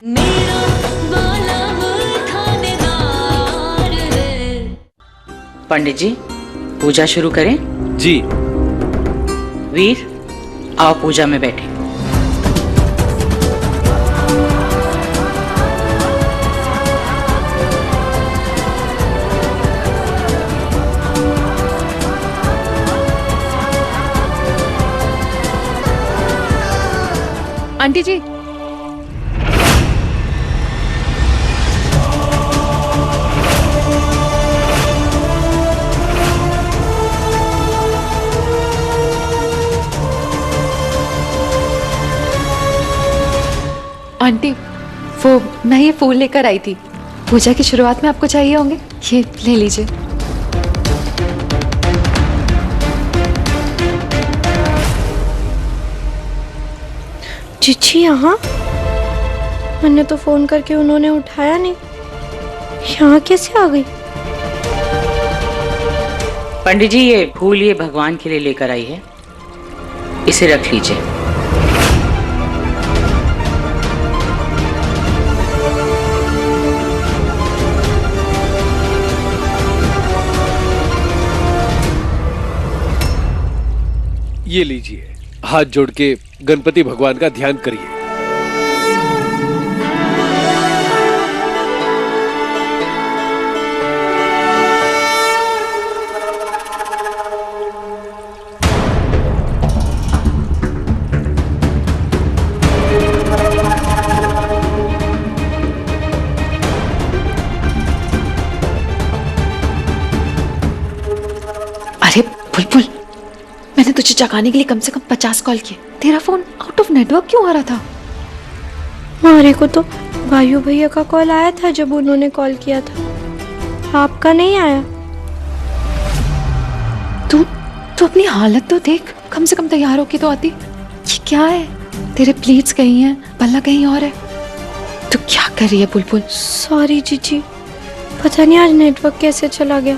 मेरा वाला थानेदार है। पंडित जी, पूजा शुरू करें? जी। वीर, आओ पूजा में बैठे। आंटी जी, आंटी वो मैं ये फूल लेकर आई थी, पूजा की शुरुआत में आपको चाहिए होंगे, ये ले लीजिए। चिट्ठी यहाँ? मैंने तो फोन करके उन्होंने उठाया नहीं, यहाँ कैसे आ गई? पंडित जी, ये फूल ये भगवान के लिए लेकर आई है, इसे रख लीजिए। ये लीजिए, हाथ जोड़ के गणपति भगवान का ध्यान करिए। अरे बुलबुल, मैंने तुझे जगाने के लिए कम से कम 50 कॉल किए, तेरा फोन आउट ऑफ नेटवर्क क्यों आ रहा था? हमारे को तो भाइयों भैया का कॉल आया था जब उन्होंने कॉल किया था, आपका नहीं आया। तू अपनी हालत तो देख, कम से कम तैयार होके तो आती। ये क्या है, तेरे प्लीट्स कहीं हैं, पल्ला कहीं और है, तू क्या कर रही है बुलबुल? सॉरी जीजी, पता नहीं आज नेटवर्क कैसे चला गया,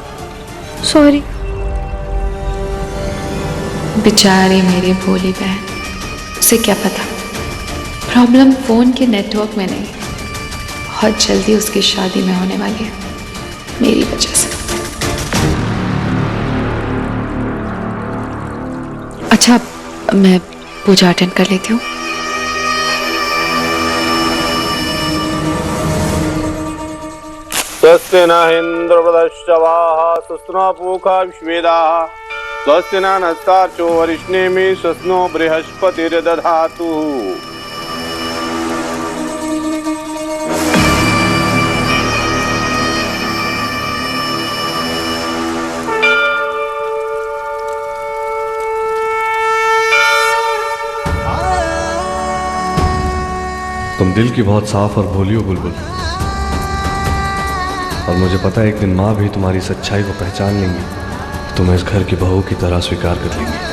सॉरी। बेचारी मेरी भोली बहन, उसे क्या पता, प्रॉब्लम फोन के नेटवर्क में नहीं, बहुत जल्दी उसकी शादी में होने वाली है मेरी वजह से। अच्छा, मैं पूजा अटेंड कर लेती हूँ। स्वस्ति न इन्द्रवदश्चवाः स्वस्ति पूषा विश्वेदाः स्वस्ति नस्तार्चो वरिष्णेमि स्वस्नो बृहस्पतिर्दधातु। तुम दिल की बहुत साफ और भोली हो बुलबुल, और मुझे पता है एक दिन माँ भी तुम्हारी सच्चाई को पहचान लेंगी, तुम्हें इस घर की बहू की तरह स्वीकार कर लेंगी।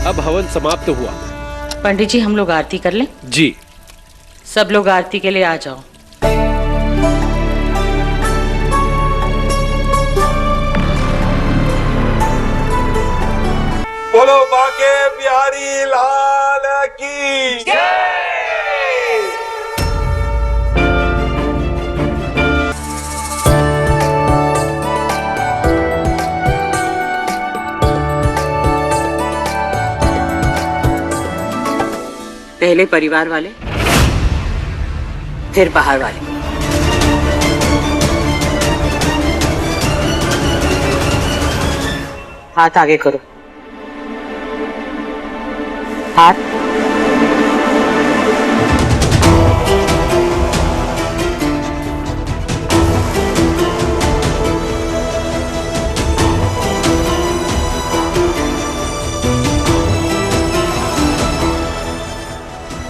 अब हवन समाप्त हुआ। पंडित जी, हम लोग आरती कर लें? जी। सब लोग आरती के लिए आ जाओ। बोलो बाके बिहारी लाल की जय। पहले परिवार वाले, फिर बाहर वाले। हाथ आगे करो, हाथ।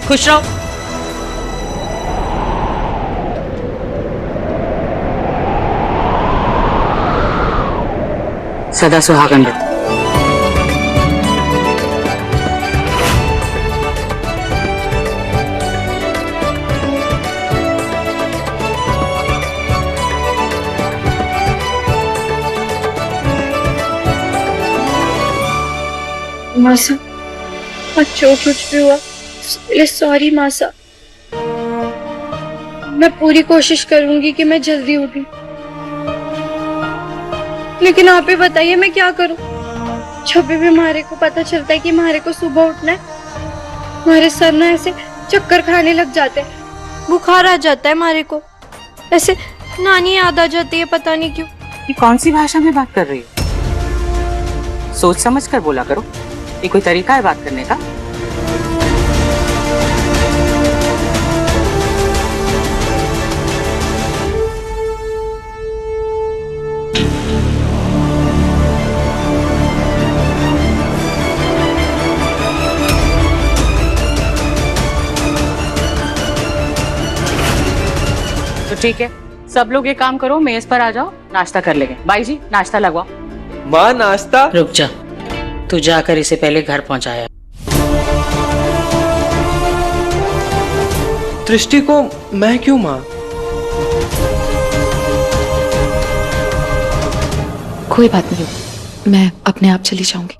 खुश रहो। सदा सुहागन रहो। मासा, जो कुछ भी हुआ उसके लिए सॉरी मासा। मैं पूरी कोशिश करूंगी कि मैं जल्दी उठूं, लेकिन आप ही बताइए मैं क्या करूं। जब भी मारे को पता चलता है कि मारे को सुबह उठना है, मारे सर ना ऐसे चक्कर खाने लग जाते हैं, बुखार आ जाता है मारे को, ऐसे नानी याद आ जाती है, पता नहीं क्यों। ये कौन सी भाषा में बात कर रही हो? सोच समझ कर बोला करो, ये कोई तरीका है बात करने का? तो ठीक है, सब लोग ये काम करो, मेज पर आ जाओ, नाश्ता कर लेंगे। बाई जी नाश्ता लगवाओ। माँ नाश्ता। रुक जा, तू जाकर इसे पहले घर पहुंचाया। दृष्टि को मैं क्यों माँ? कोई बात नहीं, मैं अपने आप चली जाऊंगी।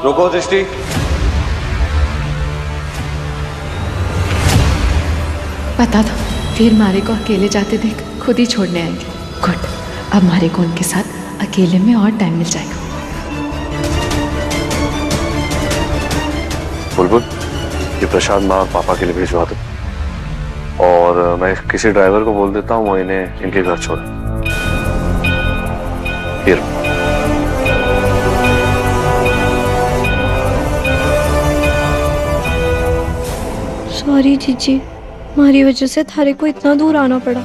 रुको दृष्टि। पता था फिर मारे को अकेले जाते देख खुद ही छोड़ने आएंगे। गुड, अब मारे को उनके साथ अकेले में और टाइम मिल जाएगा। बुलबुल, ये प्रशांत माँ और पापा के लिए भिजवा दो, और मैं किसी ड्राइवर को बोल देता हूँ वो इन्हें इनके घर छोड़े। फिर सॉरी जीजी, हमारी वजह से थारे को इतना दूर आना पड़ा।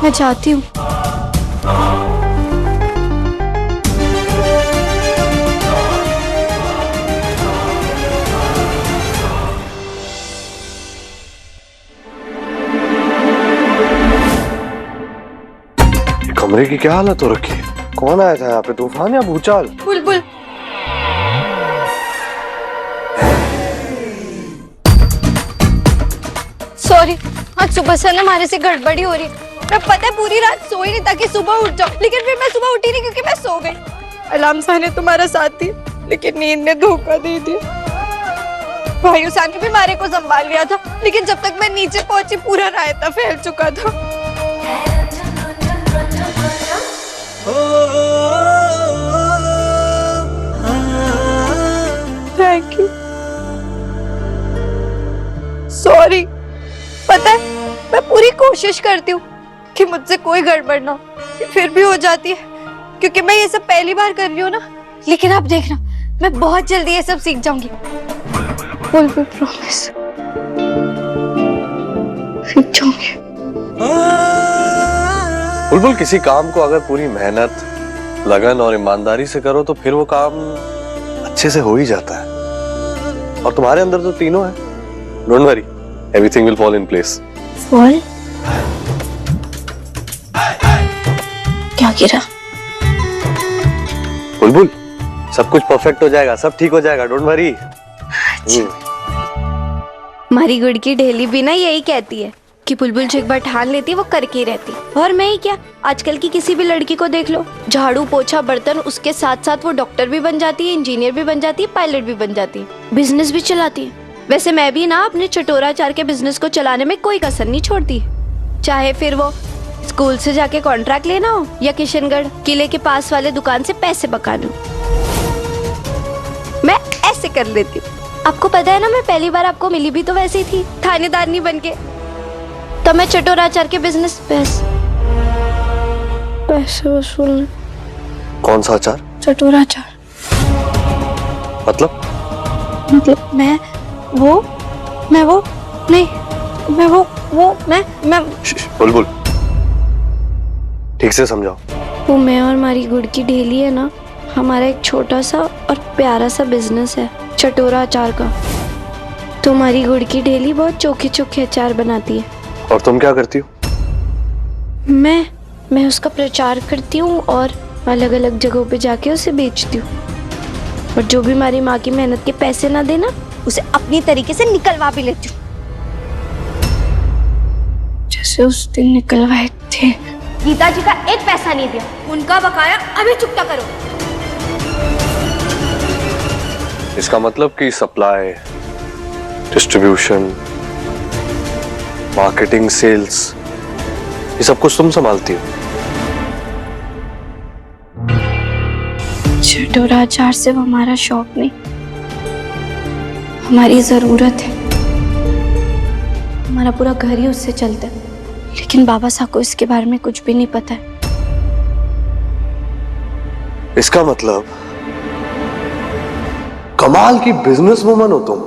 मैं चाहती हूँ कमरे की क्या हालत हो रखी है? कौन आया था यहाँ पे, तूफान या भूचाल? बुलबुल। सॉरी, आज सुबह से ना हमारे से गड़बड़ी हो रही। मैं पता है पूरी रात सोई नहीं ताकि सुबह उठ जाऊं, लेकिन फिर मैं सुबह उठी नहीं क्योंकि मैं सो गई। अलार्म सा ने तुम्हारा साथ दी, लेकिन नींद ने धोखा दे दिया। भाई सान ने भी मारे को संभाल लिया था, लेकिन जब तक मैं नीचे पहुंची पूरा रायता फैल चुका था। Thank you, sorry. पता है मैं पूरी कोशिश करती हूँ कि मुझसे कोई गड़बड़ ना हो, फिर भी हो जाती है क्योंकि मैं ये सब पहली बार कर रही हूँ ना। लेकिन आप देखना, मैं बहुत जल्दी ये सब सीख जाऊंगी। बुलबुल प्रॉमिस, सीख जाऊंगी। बुलबुल, किसी काम को अगर पूरी मेहनत, लगन और ईमानदारी से करो तो फिर वो काम अच्छे से हो ही जाता है, और तुम्हारे अंदर तो तीनों है। Don't worry, everything will fall in place. Fall? क्या गिरा? बुलबुल, सब कुछ परफेक्ट हो जाएगा, सब ठीक हो जाएगा, डोंट वरी। हमारी गुड़ की ढेली भी ना यही कहती है कि बुलबुल जो एक बार ठान लेती है वो करके ही रहती। और मैं ही क्या, आजकल की किसी भी लड़की को देख लो, झाड़ू पोछा बर्तन, उसके साथ साथ वो डॉक्टर भी बन जाती है, इंजीनियर भी बन जाती है, पायलट भी बन जाती है, बिजनेस भी चलाती है। वैसे मैं भी ना अपने चटोराचार के बिजनेस को चलाने में कोई कसर नहीं छोड़ती, चाहे फिर वो स्कूल से जाके कॉन्ट्रैक्ट लेना हो या किशनगढ़ किले के पास वाले दुकान से पैसे बकाना हो, मैं ऐसे कर लेती हूँ। आपको पता है ना, मैं पहली बार आपको मिली भी तो वैसे ही थी, थानेदारनी बनके। तो मैं चटोराचार के बिजनेस पैसे वसूलने। कौन सा अचार? चटोराचार। मतलब मैं वो नहीं, मैं मैं बुलबुल, ठीक से समझाओ। वो मैं और हमारी गुड़ की ढेली है ना, हमारा एक छोटा सा और प्यारा सा बिजनेस है चटोरा अचार का। तो हमारी गुड़ की ढेली बहुत चोखे चोखे अचार बनाती है। और तुम क्या करती हो? मैं उसका प्रचार करती हूँ और अलग अलग जगहों पे जाके उसे बेचती हूँ। और जो भी हमारी माँ की मेहनत के पैसे ना देना, उसे अपनी तरीके से निकलवा भी लेती हूँ, जैसे उस दिन निकलवाए थे। गीता जी का एक पैसा नहीं दिया, उनका बकाया अभी चुकता करो। इसका मतलब कि सप्लाई, डिस्ट्रीब्यूशन, मार्केटिंग, सेल्स, ये सब कुछ तुम संभालती हो? चटोरा अचार सिर्फ हमारा शौक नहीं, हमारी जरूरत है। हमारा पूरा घर ही उससे चलता है, लेकिन बाबा साहब को इसके बारे में कुछ भी नहीं पता है। इसका मतलब कमाल की बिजनेस वुमन हो तुम।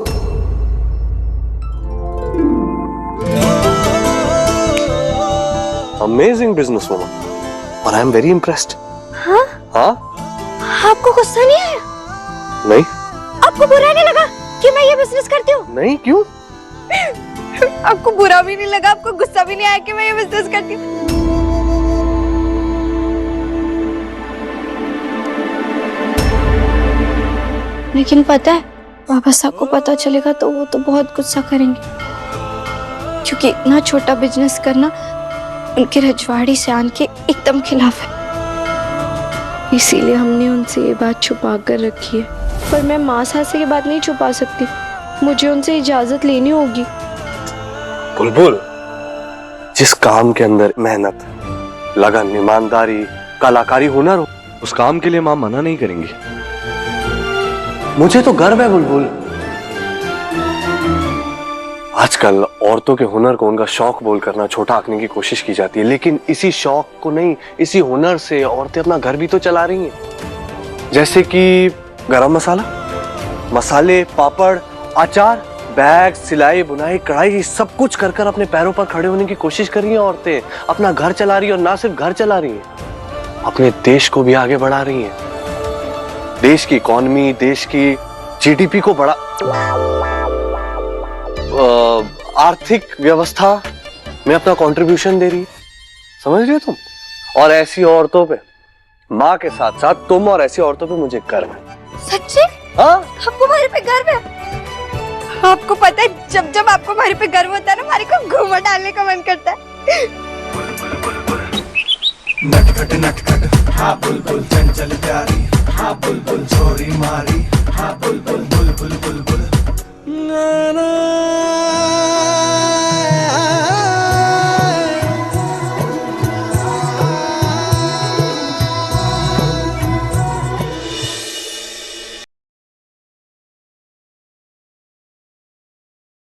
अमेजिंग बिजनेस वुमन, और आई एम वेरी इम्प्रेस्ड। हाँ? हाँ? आपको गुस्सा नहीं आया? नहीं। आपको बुरा नहीं लगा कि मैं ये बिजनेस करती हूँ? नहीं, क्यों? आपको बुरा भी नहीं लगा, आपको गुस्सा भी नहीं आया कि मैं ये बिजनेस करती हूँ? लेकिन पता है, बाबा साहब को पता चलेगा तो वो तो बहुत गुस्सा करेंगे, क्योंकि इतना छोटा बिजनेस करना उनके रजवाड़ी शान के एकदम खिलाफ है। इसीलिए हमने उनसे ये बात छुपा कर रखी है। पर मैं माँ साहब से ये बात नहीं छुपा सकती, मुझे उनसे इजाजत लेनी होगी। बुलबुल, जिस काम के अंदर मेहनत, लगन, ईमानदारी, कलाकारी, हुनर हो, उस काम के लिए मां मना नहीं करेंगी। मुझे तो गर्व है बुलबुल। आजकल औरतों के हुनर को उनका शौक बोल करना छोटा आंकने की कोशिश की जाती है, लेकिन इसी शौक को नहीं, इसी हुनर से औरतें अपना घर भी तो चला रही हैं। जैसे कि गरम मसाला, मसाले, पापड़, अचार, बैग, सिलाई, बुनाई, कढ़ाई, सब कुछ कर कर अपने पैरों पर खड़े होने की कोशिश कर रही हैं औरतें। अपना घर चला रही हैं, और ना सिर्फ घर चला रही हैं, अपने देश को भी आगे बढ़ा रही हैं। देश की इकोनॉमी, देश की जीडीपी को बड़ा, आर्थिक व्यवस्था में अपना कंट्रीब्यूशन दे रही है। समझ रही हो तुम? और ऐसी औरतों पे, माँ के साथ साथ तुम और ऐसी औरतों पे मुझे गर्व है। सच्ची? हाँ? आपको हमारे पे गर्व है? आपको पता है, जब जब आपको हमारे पे गर्व होता है ना, हमारे को घूमर डालने का मन करता है। नटखट नटखट हाँ बुलबुल चंचल प्यारी, हाँ बुलबुल छोरी मारी, हाँ बुलबुल बुलबुल बुलबुल ना ना